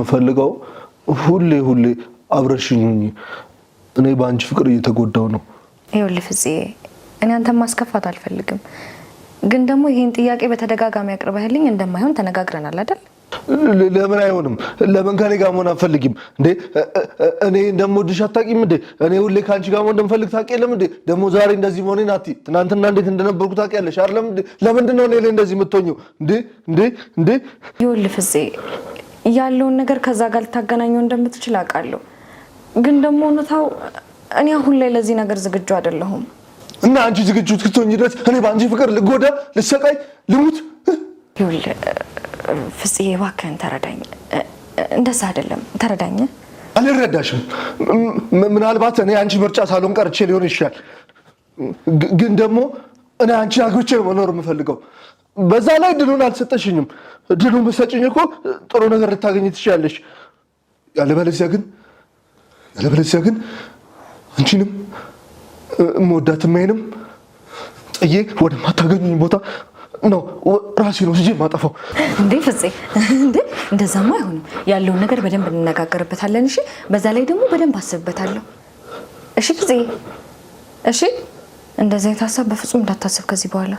የምፈልገው ሁሌ አብረሽኝ እኔ ባንቺ ፍቅር እየተጎዳው ነው። ይኸውልህ ፍፄ እኔ አንተን ማስከፋት አልፈልግም፣ ግን ደግሞ ይሄን ጥያቄ በተደጋጋሚ አቅርበህልኝ እንደማይሆን ተነጋግረናል አይደል? ለምን አይሆንም? ለምን ከኔ ጋር መሆን አትፈልጊም እንዴ? እኔ እንደምወድሽ አታውቂም እንዴ? እኔ ሁሌ ካንቺ ጋር መሆን እንደምፈልግ ታውቂያለሽ እንዴ? ደግሞ ዛሬ እንደዚህ መሆኔን አትይ። ትናንትና እንዴት እንደነበርኩ ታውቂያለሽ አይደለም እንዴ? ለምንድን ነው እኔ ላይ እንደዚህ የምትሆኚው እንዴ? ይኸውልህ ፍፄ ያለውን ነገር ከዛ ጋር ልታገናኘው እንደምትችል አውቃለሁ፣ ግን ደግሞ እውነታው እኔ አሁን ላይ ለዚህ ነገር ዝግጁ አይደለሁም። እና አንቺ ዝግጁ እስክትሆኚ ድረስ እኔ በአንቺ ፍቅር ልጎዳ፣ ልሰቃይ፣ ልሙት? ይኸውልህ ፍፄ እባክህን ተረዳኝ። እንደዛ አይደለም፣ ተረዳኝ። አልረዳሽም። ምናልባት እኔ አንቺ ምርጫ ሳልሆን ቀርቼ ሊሆን ይችላል፣ ግን ደግሞ እኔ አንቺ አግብቼ ነው መኖር የምፈልገው። በዛ ላይ ድሉን አልሰጠሽኝም። ድሉን ብትሰጪኝ እኮ ጥሩ ነገር ልታገኝ ትችያለሽ። ያለበለዚያ ግን አንቺንም መወዳት ማይንም ጥዬ ወደ ማታገኙኝ ቦታ ነው ራሴ ነው እዚህ ማጠፋው። እንዴ ፍፄ እንዴ እንደዛማ አይሆንም። ያለውን ነገር በደንብ እንነጋገርበታለን። እሺ፣ በዛ ላይ ደግሞ በደንብ አስብበታለሁ። እሺ ፍፄ፣ እሺ። እንደዛ የታሰብ በፍጹም እንዳታስብ ከዚህ በኋላ።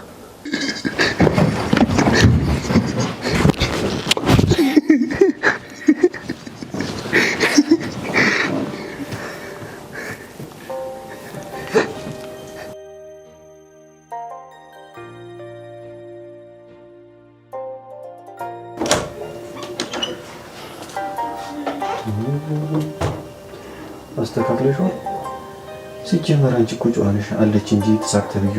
አስተካክለሽ ሲጀመር አንቺ እኮ ጨዋ ነሽ አለች እንጂ ተሳክተ ብዬ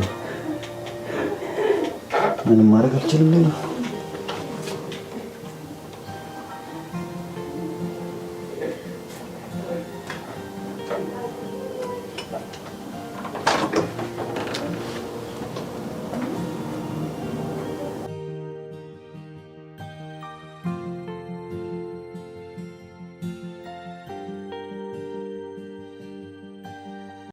ምንም ማድረግ አልችልም።